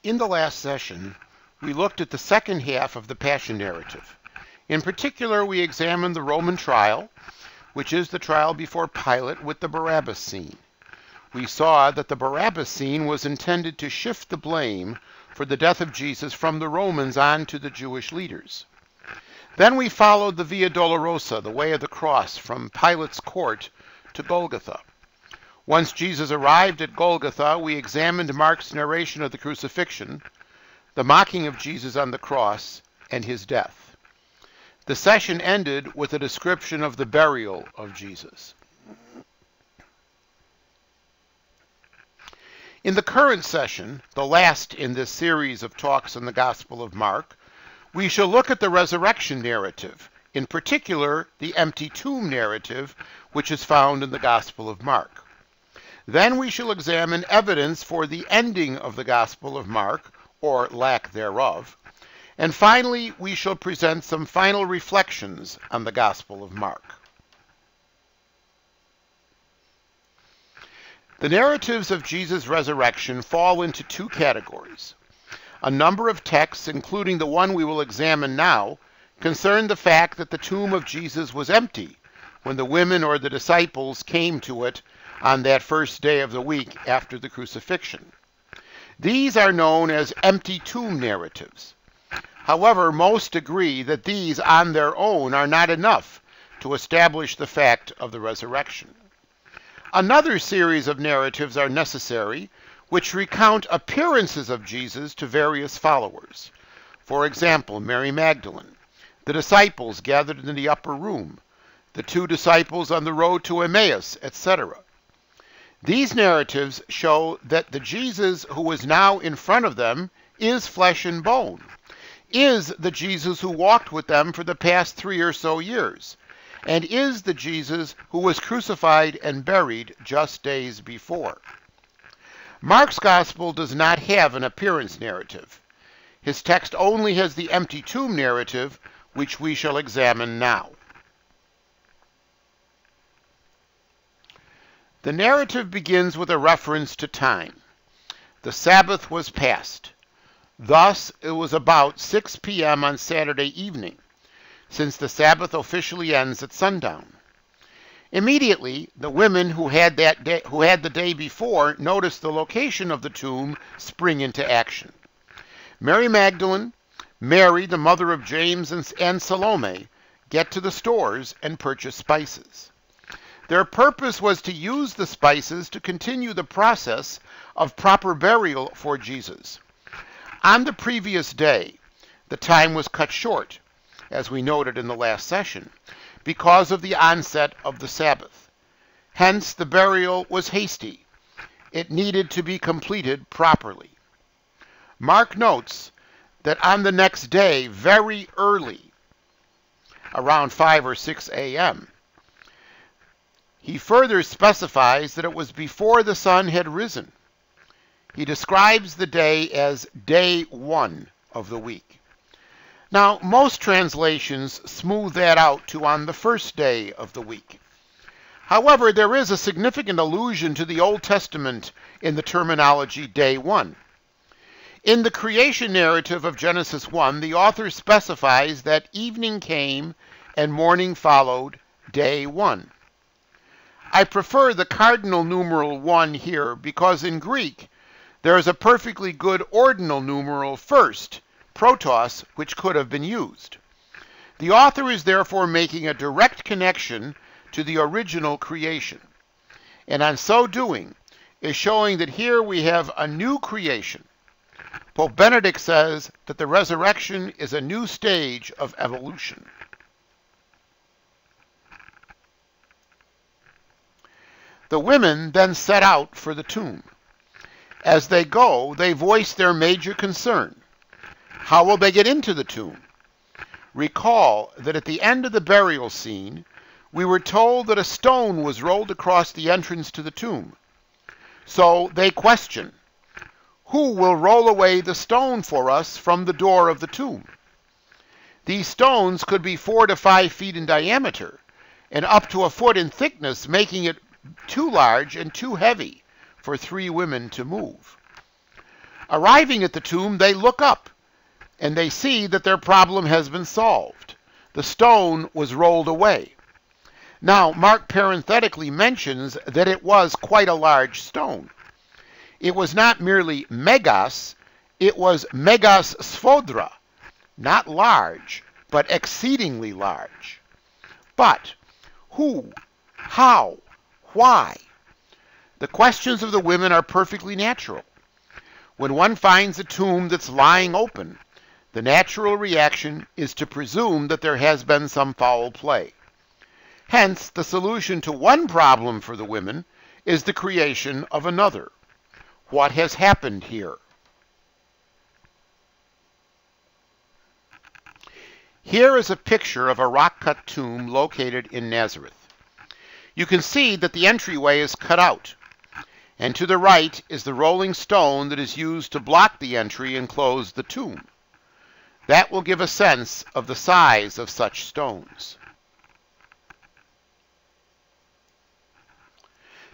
In the last session, we looked at the second half of the Passion narrative. In particular, we examined the Roman trial, which is the trial before Pilate with the Barabbas scene. We saw that the Barabbas scene was intended to shift the blame for the death of Jesus from the Romans on to the Jewish leaders. Then we followed the Via Dolorosa, the way of the cross, from Pilate's court to Golgotha. Once Jesus arrived at Golgotha, we examined Mark's narration of the crucifixion, the mocking of Jesus on the cross, and his death. The session ended with a description of the burial of Jesus. In the current session, the last in this series of talks on the Gospel of Mark, we shall look at the resurrection narrative, in particular the empty tomb narrative, which is found in the Gospel of Mark. Then we shall examine evidence for the ending of the Gospel of Mark, or lack thereof. And finally, we shall present some final reflections on the Gospel of Mark. The narratives of Jesus' resurrection fall into two categories. A number of texts, including the one we will examine now, concern the fact that the tomb of Jesus was empty when the women or the disciples came to it on that first day of the week after the crucifixion. These are known as empty tomb narratives. However, most agree that these on their own are not enough to establish the fact of the resurrection. Another series of narratives are necessary, which recount appearances of Jesus to various followers. For example, Mary Magdalene, the disciples gathered in the upper room, the two disciples on the road to Emmaus, etc. These narratives show that the Jesus who is now in front of them is flesh and bone, is the Jesus who walked with them for the past 3 or so years, and is the Jesus who was crucified and buried just days before. Mark's Gospel does not have an appearance narrative. His text only has the empty tomb narrative, which we shall examine now. The narrative begins with a reference to time. The Sabbath was past. Thus, it was about 6 p.m. on Saturday evening, since the Sabbath officially ends at sundown. Immediately, the women who had the day before noticed the location of the tomb spring into action. Mary Magdalene, Mary, the mother of James, and Salome get to the stores and purchase spices. Their purpose was to use the spices to continue the process of proper burial for Jesus. On the previous day, the time was cut short, as we noted in the last session, because of the onset of the Sabbath. Hence, the burial was hasty. It needed to be completed properly. Mark notes that on the next day, very early, around 5 or 6 a.m., he further specifies that it was before the sun had risen. He describes the day as day 1 of the week. Now, most translations smooth that out to on the first day of the week. However, there is a significant allusion to the Old Testament in the terminology day 1. In the creation narrative of Genesis 1, the author specifies that evening came and morning followed, day 1. I prefer the cardinal numeral 1 here because in Greek there is a perfectly good ordinal numeral first, protos, which could have been used. The author is therefore making a direct connection to the original creation, and on so doing is showing that here we have a new creation. Pope Benedict says that the resurrection is a new stage of evolution. The women then set out for the tomb. As they go, they voice their major concern. How will they get into the tomb? Recall that at the end of the burial scene, we were told that a stone was rolled across the entrance to the tomb. So they question, who will roll away the stone for us from the door of the tomb? These stones could be 4 to 5 feet in diameter and up to a foot in thickness, making it too large and too heavy for 3 women to move. Arriving at the tomb, they look up, and they see that their problem has been solved. The stone was rolled away. Now, Mark parenthetically mentions that it was quite a large stone. It was not merely megas, it was megas sphodra, not large, but exceedingly large. But who, how, why? The questions of the women are perfectly natural. When one finds a tomb that's lying open, the natural reaction is to presume that there has been some foul play. Hence, the solution to one problem for the women is the creation of another. What has happened here? Here is a picture of a rock-cut tomb located in Nazareth. You can see that the entryway is cut out, and to the right is the rolling stone that is used to block the entry and close the tomb. That will give a sense of the size of such stones.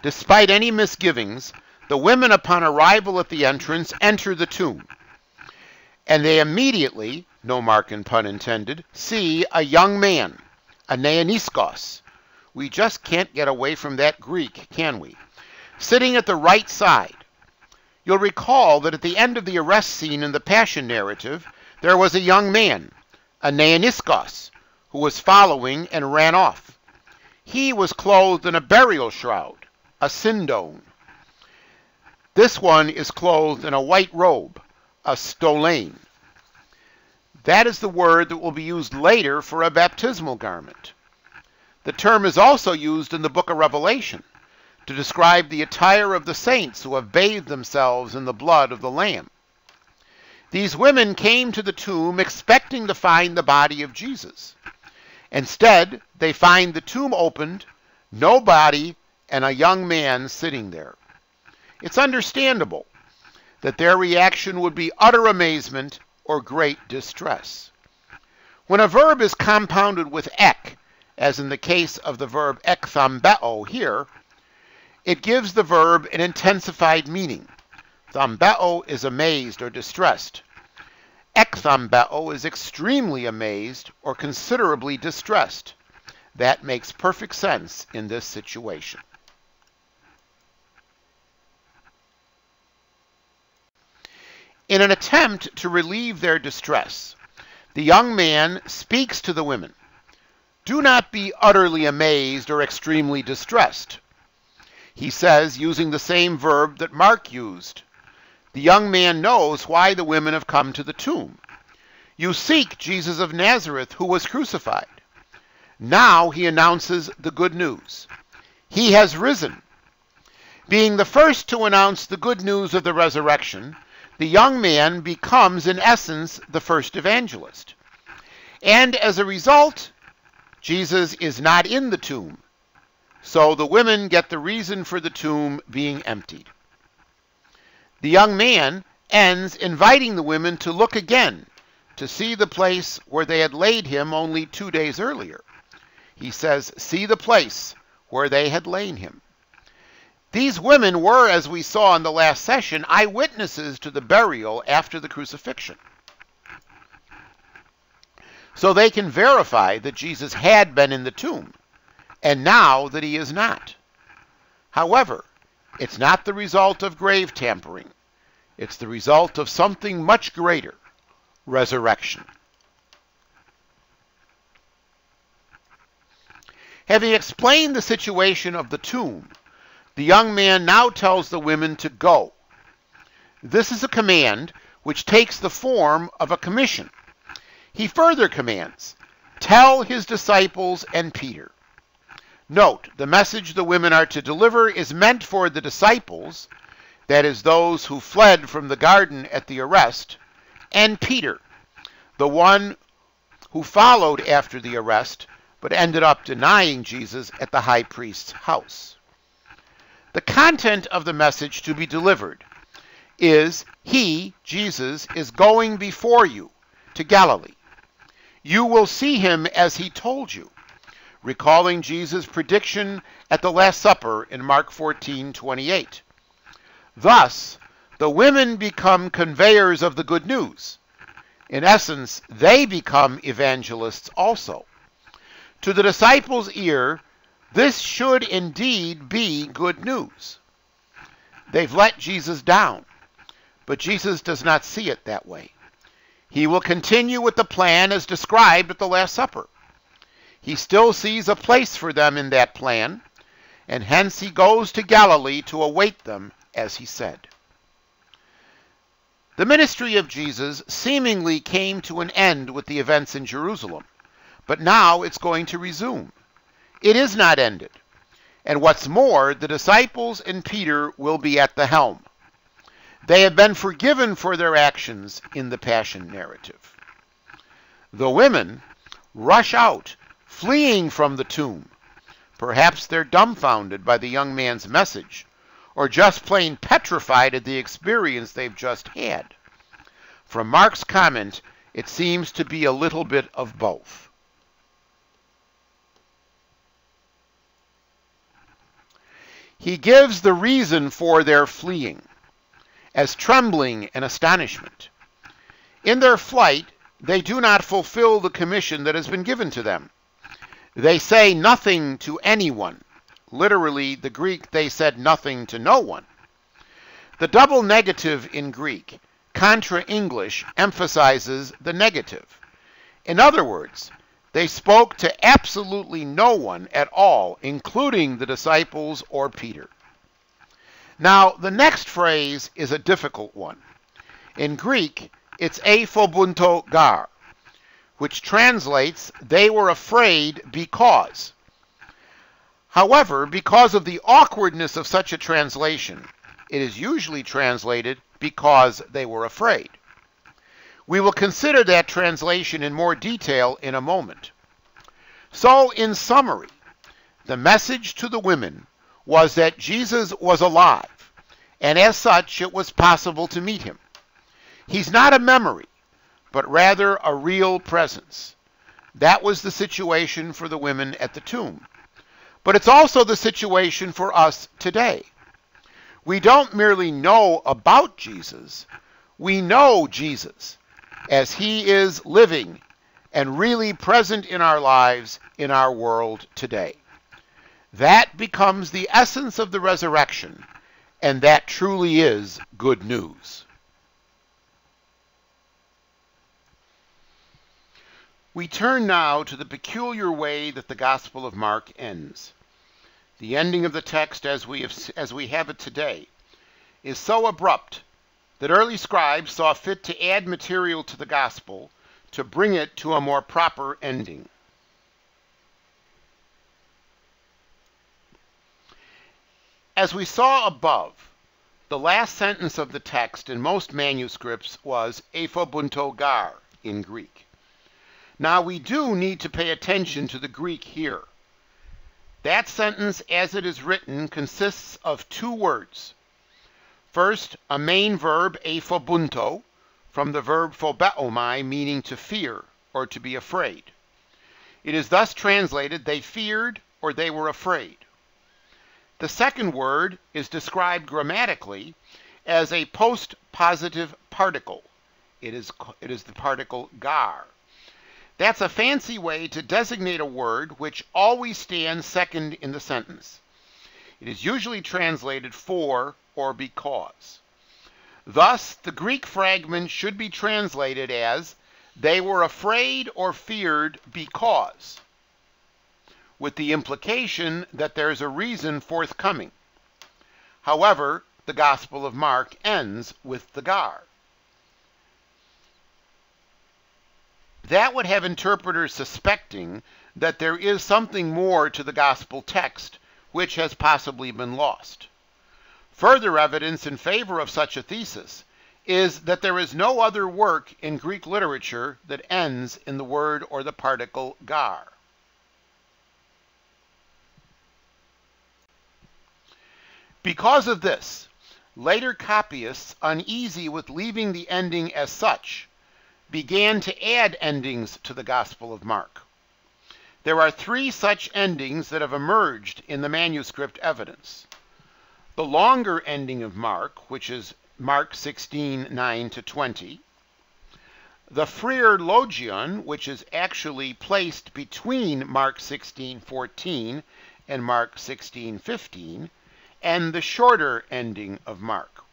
Despite any misgivings, the women upon arrival at the entrance enter the tomb, and they immediately, no marking pun intended, see a young man, a neoniskos. We just can't get away from that Greek, can we? Sitting at the right side. You'll recall that at the end of the arrest scene in the Passion narrative, there was a young man, a neoniskos, who was following and ran off. He was clothed in a burial shroud, a sindone. This one is clothed in a white robe, a stolane. That is the word that will be used later for a baptismal garment. The term is also used in the book of Revelation to describe the attire of the saints who have bathed themselves in the blood of the Lamb. These women came to the tomb expecting to find the body of Jesus. Instead, they find the tomb opened, no body, and a young man sitting there. It's understandable that their reaction would be utter amazement or great distress. When a verb is compounded with ek, as in the case of the verb ekthambeo here, it gives the verb an intensified meaning. Thambeo is amazed or distressed. Ekthambeo is extremely amazed or considerably distressed. That makes perfect sense in this situation. In an attempt to relieve their distress, the young man speaks to the women. Do not be utterly amazed or extremely distressed. He says, using the same verb that Mark used. The young man knows why the women have come to the tomb. You seek Jesus of Nazareth, who was crucified. Now he announces the good news. He has risen. Being the first to announce the good news of the resurrection, the young man becomes, in essence, the first evangelist. And as a result, Jesus is not in the tomb. So the women get the reason for the tomb being emptied. The young man ends inviting the women to look again to see the place where they had laid him only 2 days earlier. He says, see the place where they had laid him. These women were, as we saw in the last session, eyewitnesses to the burial after the crucifixion. So they can verify that Jesus had been in the tomb, and now that he is not. However, it's not the result of grave tampering. It's the result of something much greater, resurrection. Having explained the situation of the tomb, the young man now tells the women to go. This is a command which takes the form of a commission. He further commands, tell his disciples and Peter. Note, the message the women are to deliver is meant for the disciples, that is, those who fled from the garden at the arrest, and Peter, the one who followed after the arrest, but ended up denying Jesus at the high priest's house. The content of the message to be delivered is, he, Jesus, is going before you to Galilee. You will see him as he told you, recalling Jesus' prediction at the Last Supper in Mark 14:28. Thus, the women become conveyors of the good news. In essence, they become evangelists also. To the disciples' ear, this should indeed be good news. They've let Jesus down, but Jesus does not see it that way. He will continue with the plan as described at the Last Supper. He still sees a place for them in that plan, and hence he goes to Galilee to await them, as he said. The ministry of Jesus seemingly came to an end with the events in Jerusalem, but now it's going to resume. It is not ended. And what's more, the disciples and Peter will be at the helm. They have been forgiven for their actions in the Passion narrative. The women rush out, fleeing from the tomb. Perhaps they're dumbfounded by the young man's message, or just plain petrified at the experience they've just had. From Mark's comment, it seems to be a little bit of both. He gives the reason for their fleeing as trembling and astonishment. In their flight, they do not fulfill the commission that has been given to them. They say nothing to anyone. Literally, the Greek, they said nothing to no one. The double negative in Greek, contra English, emphasizes the negative. In other words, they spoke to absolutely no one at all, including the disciples or Peter. Now, the next phrase is a difficult one. In Greek, it's ephobunto gar, which translates, they were afraid because. However, because of the awkwardness of such a translation, it is usually translated because they were afraid. We will consider that translation in more detail in a moment. So, in summary, the message to the women was that Jesus was alive, and as such, it was possible to meet him. He's not a memory, but rather a real presence. That was the situation for the women at the tomb. But it's also the situation for us today. We don't merely know about Jesus, we know Jesus as he is living and really present in our lives, in our world today. That becomes the essence of the resurrection, and that truly is good news. We turn now to the peculiar way that the Gospel of Mark ends. The ending of the text as we have it today is so abrupt that early scribes saw fit to add material to the Gospel to bring it to a more proper ending. As we saw above, the last sentence of the text in most manuscripts was ephobunto gar in Greek. Now we do need to pay attention to the Greek here. That sentence as it is written consists of two words. First, a main verb, ephobunto, from the verb phobeomai, meaning to fear or to be afraid. It is thus translated, they feared or they were afraid. The second word is described grammatically as a post-positive particle. It is the particle gar. That's a fancy way to designate a word which always stands second in the sentence. It is usually translated for or because. Thus, the Greek fragment should be translated as, they were afraid or feared because, with the implication that there is a reason forthcoming. However, the Gospel of Mark ends with the gar. That would have interpreters suspecting that there is something more to the gospel text which has possibly been lost. Further evidence in favor of such a thesis is that there is no other work in Greek literature that ends in the word or the particle gar. Because of this, later copyists, uneasy with leaving the ending as such, began to add endings to the Gospel of Mark. There are three such endings that have emerged in the manuscript evidence. The longer ending of Mark, which is Mark 16:9-20. The Frier Logion, which is actually placed between Mark 16:14 and Mark 16:15, and the shorter ending of Mark.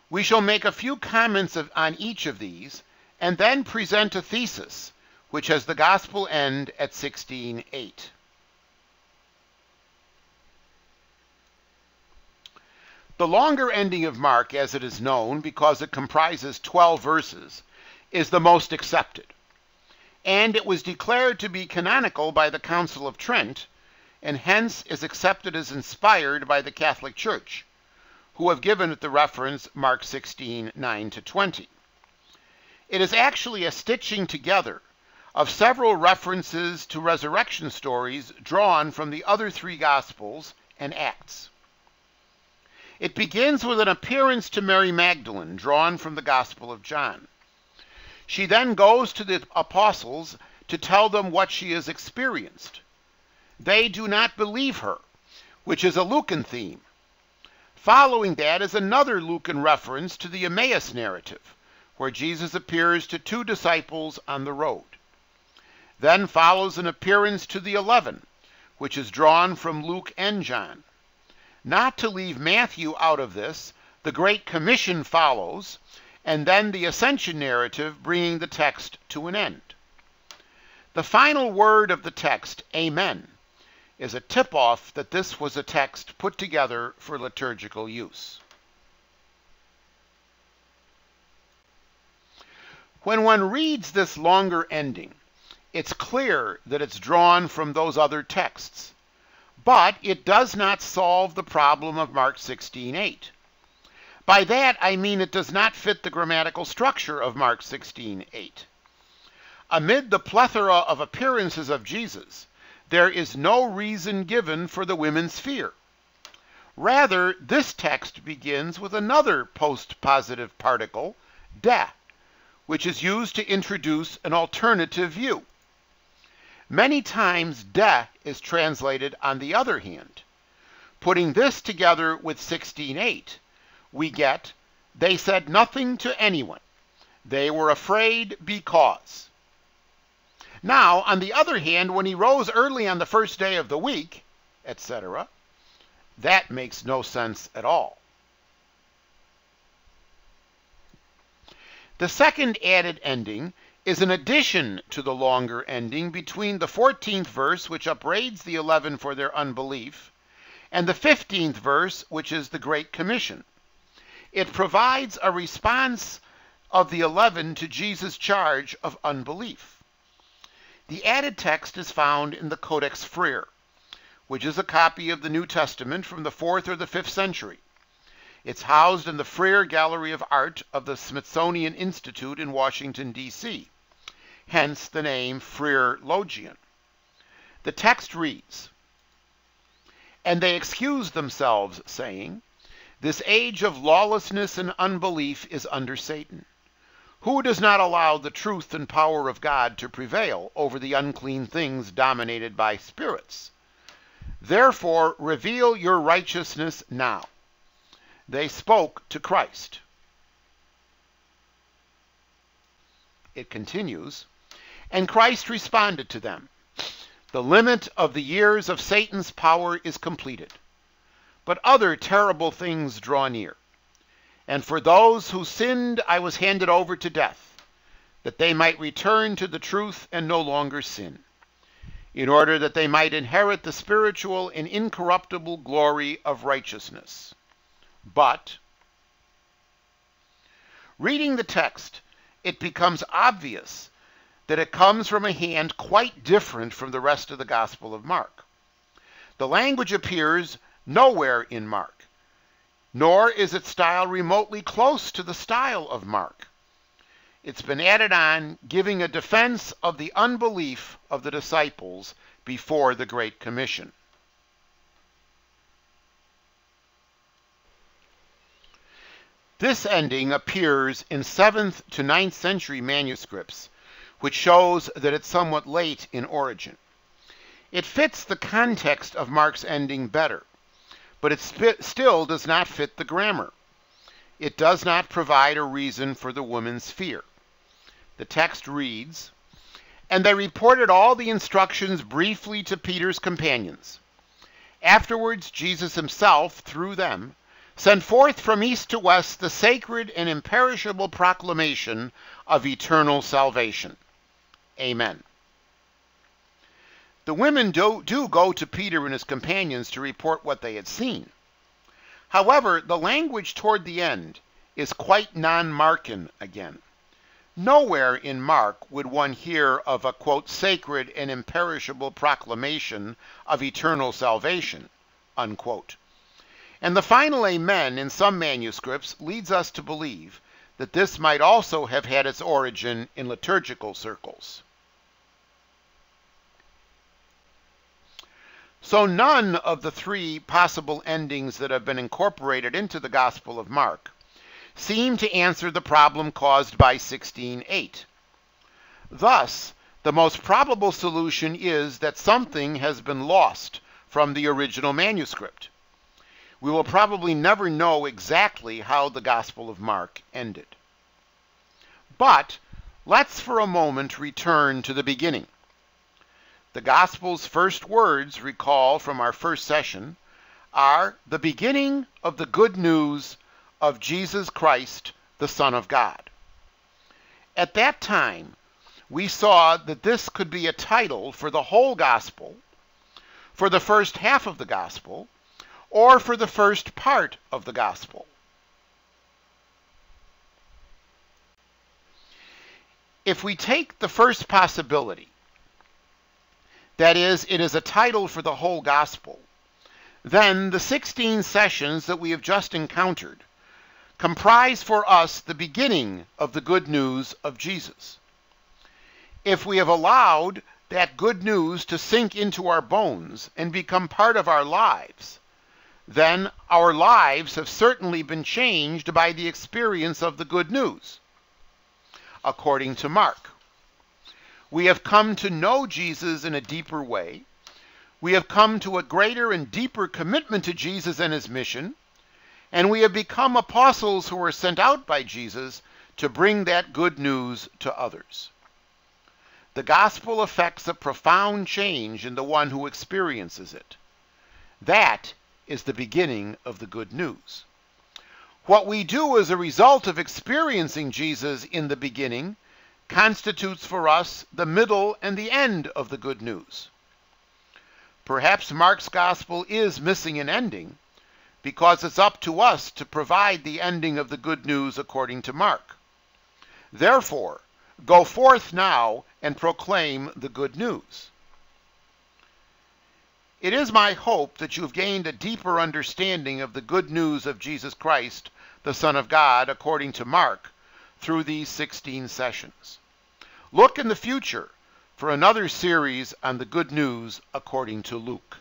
We shall make a few comments on each of these, and then present a thesis, which has the gospel end at 16:8. The longer ending of Mark, as it is known, because it comprises 12 verses, is the most accepted. And it was declared to be canonical by the Council of Trent, and hence is accepted as inspired by the Catholic Church, who have given it the reference Mark 16:9-20. It is actually a stitching together of several references to resurrection stories drawn from the other three Gospels and Acts. It begins with an appearance to Mary Magdalene, drawn from the Gospel of John. She then goes to the apostles to tell them what she has experienced. They do not believe her, which is a Lucan theme. Following that is another Lucan reference to the Emmaus narrative, where Jesus appears to two disciples on the road. Then follows an appearance to the 11, which is drawn from Luke and John. Not to leave Matthew out of this, the Great Commission follows, and then the Ascension narrative bringing the text to an end. The final word of the text, Amen, is a tip-off that this was a text put together for liturgical use. When one reads this longer ending, it's clear that it's drawn from those other texts, but it does not solve the problem of Mark 16:8. By that, I mean it does not fit the grammatical structure of Mark 16:8. Amid the plethora of appearances of Jesus, there is no reason given for the women's fear. Rather, this text begins with another post-positive particle, de, which is used to introduce an alternative view. Many times de is translated on the other hand. Putting this together with 16:8, we get, they said nothing to anyone. They were afraid because. Now, on the other hand, when he rose early on the first day of the week, etc., that makes no sense at all. The second added ending is an addition to the longer ending between the 14th verse, which upbraids the 11 for their unbelief, and the 15th verse, which is the Great Commission. It provides a response of the 11 to Jesus' charge of unbelief. The added text is found in the Codex Frier, which is a copy of the New Testament from the 4th or the 5th century. It's housed in the Frier Gallery of Art of the Smithsonian Institute in Washington, D.C., hence the name Frier Logion. The text reads, "And they excused themselves, saying, This age of lawlessness and unbelief is under Satan. Who does not allow the truth and power of God to prevail over the unclean things dominated by spirits? Therefore reveal your righteousness now." They spoke to Christ. It continues, "And Christ responded to them, The limit of the years of Satan's power is completed, but other terrible things draw near. And for those who sinned I was handed over to death, that they might return to the truth and no longer sin, in order that they might inherit the spiritual and incorruptible glory of righteousness. But," reading the text, it becomes obvious that it comes from a hand quite different from the rest of the Gospel of Mark. The language appears nowhere in Mark, nor is its style remotely close to the style of Mark. It's been added on, giving a defense of the unbelief of the disciples before the Great Commission. This ending appears in 7th to 9th century manuscripts, which shows that it's somewhat late in origin. It fits the context of Mark's ending better, but it still does not fit the grammar. it does not provide a reason for the woman's fear. The text reads, "And they reported all the instructions briefly to Peter's companions. Afterwards, Jesus himself, through them, sent forth from east to west the sacred and imperishable proclamation of eternal salvation." Amen. The women do go to Peter and his companions to report what they had seen. However, the language toward the end is quite non-Markan again. Nowhere in Mark would one hear of a, quote, sacred and imperishable proclamation of eternal salvation, unquote. And the final amen in some manuscripts leads us to believe that this might also have had its origin in liturgical circles. So none of the three possible endings that have been incorporated into the Gospel of Mark seem to answer the problem caused by 16:8. Thus, the most probable solution is that something has been lost from the original manuscript. We will probably never know exactly how the Gospel of Mark ended. But let's for a moment return to the beginning. The Gospel's first words, recall from our first session, are the beginning of the good news of Jesus Christ, the Son of God. At that time, we saw that this could be a title for the whole Gospel, for the first half of the Gospel, or for the first part of the Gospel. If we take the first possibility, that is, it is a title for the whole Gospel, then the 16 sessions that we have just encountered comprise for us the beginning of the good news of Jesus. If we have allowed that good news to sink into our bones and become part of our lives, then our lives have certainly been changed by the experience of the good news. According to Mark, we have come to know Jesus in a deeper way. We have come to a greater and deeper commitment to Jesus and his mission, and we have become apostles who are sent out by Jesus to bring that good news to others. The gospel effects a profound change in the one who experiences it. That is the beginning of the good news. What we do as a result of experiencing Jesus in the beginning constitutes for us the middle and the end of the good news. Perhaps Mark's gospel is missing an ending because it's up to us to provide the ending of the good news according to Mark. Therefore, go forth now and proclaim the good news. It is my hope that you've gained a deeper understanding of the good news of Jesus Christ, the Son of God, according to Mark, through these 16 sessions. Look in the future for another series on the good news according to Luke.